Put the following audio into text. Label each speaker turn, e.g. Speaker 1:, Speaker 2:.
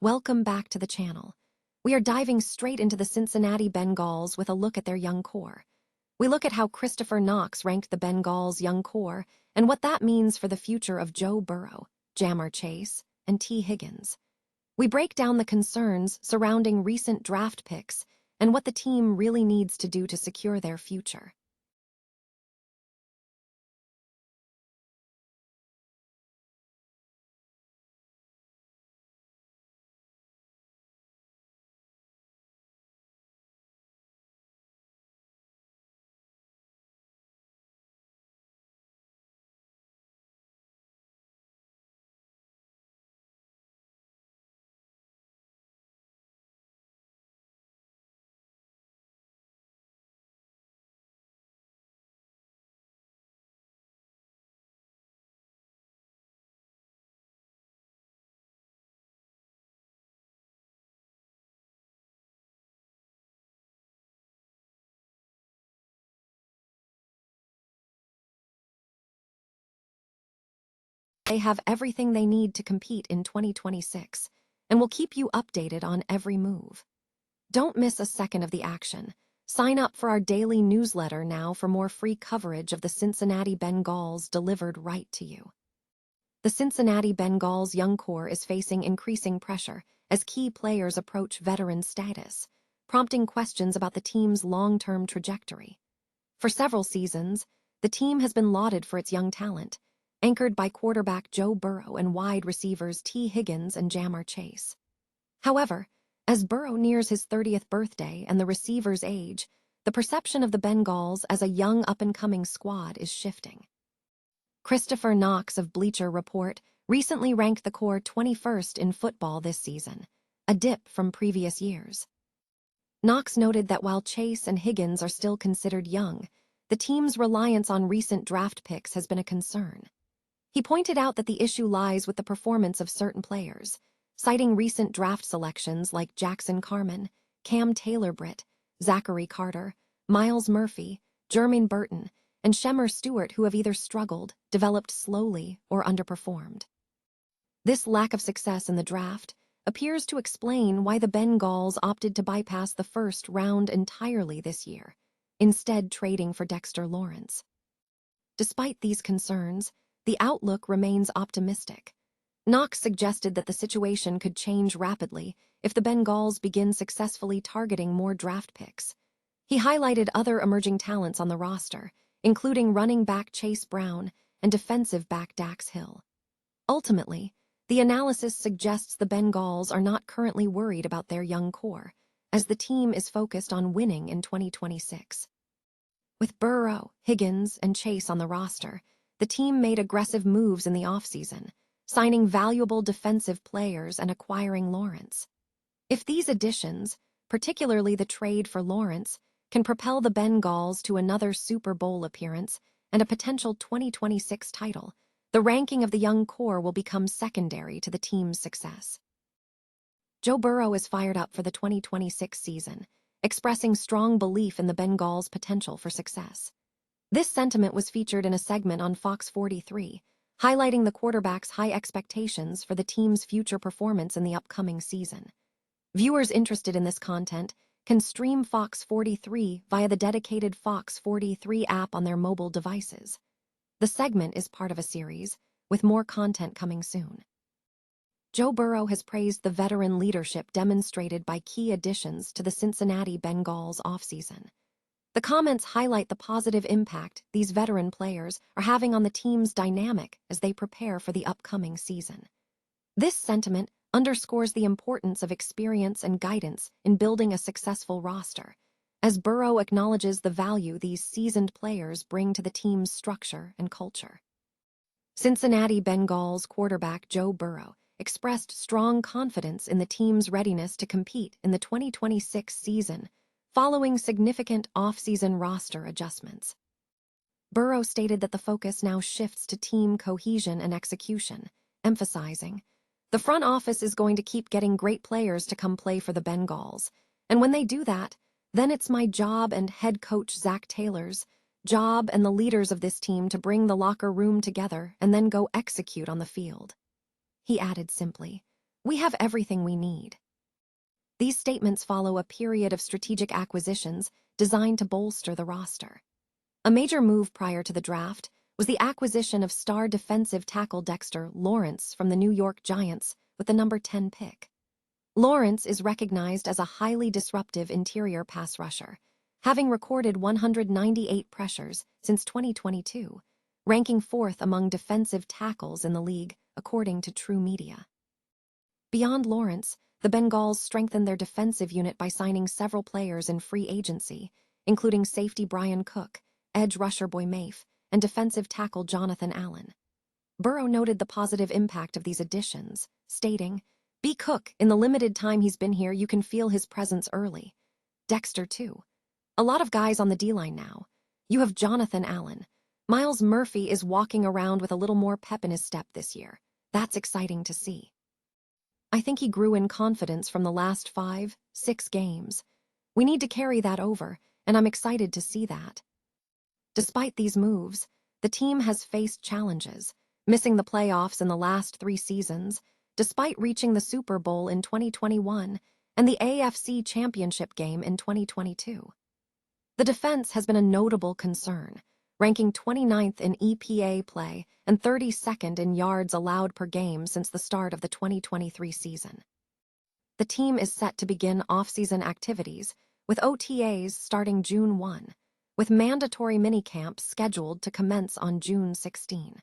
Speaker 1: Welcome back to the channel. We are diving straight into the Cincinnati Bengals with a look at their young core. We look at how Christopher Knox ranked the Bengals' young core and what that means for the future of Joe Burrow, Ja'Marr Chase, and T. Higgins. We break down the concerns surrounding recent draft picks and what the team really needs to do to secure their future. They have everything they need to compete in 2026, and will keep you updated on every move. Don't miss a second of the action. Sign up for our daily newsletter now for more free coverage of the Cincinnati Bengals delivered right to you. The Cincinnati Bengals young core is facing increasing pressure as key players approach veteran status, prompting questions about the team's long-term trajectory. For several seasons, the team has been lauded for its young talent, anchored by quarterback Joe Burrow and wide receivers T. Higgins and Ja'Marr Chase. However, as Burrow nears his 30th birthday and the receivers age, the perception of the Bengals as a young up-and-coming squad is shifting. Christopher Knox of Bleacher Report recently ranked the core 21st in football this season, a dip from previous years. Knox noted that while Chase and Higgins are still considered young, the team's reliance on recent draft picks has been a concern. He pointed out that the issue lies with the performance of certain players, citing recent draft selections like Jackson Carman, Cam Taylor-Britt, Zachary Carter, Miles Murphy, Jermaine Burton, and Shemar Stewart, who have either struggled, developed slowly, or underperformed. This lack of success in the draft appears to explain why the Bengals opted to bypass the first round entirely this year, instead trading for Dexter Lawrence. Despite these concerns, the outlook remains optimistic. Knox suggested that the situation could change rapidly if the Bengals begin successfully targeting more draft picks. He highlighted other emerging talents on the roster, including running back Chase Brown and defensive back Dax Hill. Ultimately, the analysis suggests the Bengals are not currently worried about their young core, as the team is focused on winning in 2026. With Burrow, Higgins, and Chase on the roster, the team made aggressive moves in the offseason, signing valuable defensive players and acquiring Lawrence. If these additions, particularly the trade for Lawrence, can propel the Bengals to another Super Bowl appearance and a potential 2026 title, the ranking of the young core will become secondary to the team's success. Joe Burrow is fired up for the 2026 season, expressing strong belief in the Bengals' potential for success. This sentiment was featured in a segment on Fox 43, highlighting the quarterback's high expectations for the team's future performance in the upcoming season. Viewers interested in this content can stream Fox 43 via the dedicated Fox 43 app on their mobile devices. The segment is part of a series, with more content coming soon. Joe Burrow has praised the veteran leadership demonstrated by key additions to the Cincinnati Bengals offseason. The comments highlight the positive impact these veteran players are having on the team's dynamic as they prepare for the upcoming season. This sentiment underscores the importance of experience and guidance in building a successful roster, as Burrow acknowledges the value these seasoned players bring to the team's structure and culture. Cincinnati Bengals quarterback Joe Burrow expressed strong confidence in the team's readiness to compete in the 2026 season, following significant off-season roster adjustments. Burrow stated that the focus now shifts to team cohesion and execution, emphasizing, "The front office is going to keep getting great players to come play for the Bengals, and when they do that, then it's my job and head coach Zach Taylor's job and the leaders of this team to bring the locker room together and then go execute on the field." He added simply, We have everything we need. These statements follow a period of strategic acquisitions designed to bolster the roster. A major move prior to the draft was the acquisition of star defensive tackle Dexter Lawrence from the New York Giants with the number 10 pick. Lawrence is recognized as a highly disruptive interior pass rusher, having recorded 198 pressures since 2022, ranking 4th among defensive tackles in the league, according to True Media. Beyond Lawrence, the Bengals strengthened their defensive unit by signing several players in free agency, including safety Bryan Cook, edge rusher Boy Mafe, and defensive tackle Jonathan Allen. Burrow noted the positive impact of these additions, stating, "B. Cook, in the limited time he's been here, you can feel his presence early. Dexter, too. A lot of guys on the D-line now. You have Jonathan Allen. Myles Murphy is walking around with a little more pep in his step this year. That's exciting to see. I think he grew in confidence from the last 5-6 games. We need to carry that over, and I'm excited to see that." Despite these moves, the team has faced challenges, missing the playoffs in the last 3 seasons, despite reaching the Super Bowl in 2021 and the AFC Championship game in 2022. The defense has been a notable concern, ranking 29th in EPA play and 32nd in yards allowed per game since the start of the 2023 season. The team is set to begin offseason activities, with OTAs starting June 1, with mandatory minicamps scheduled to commence on June 16.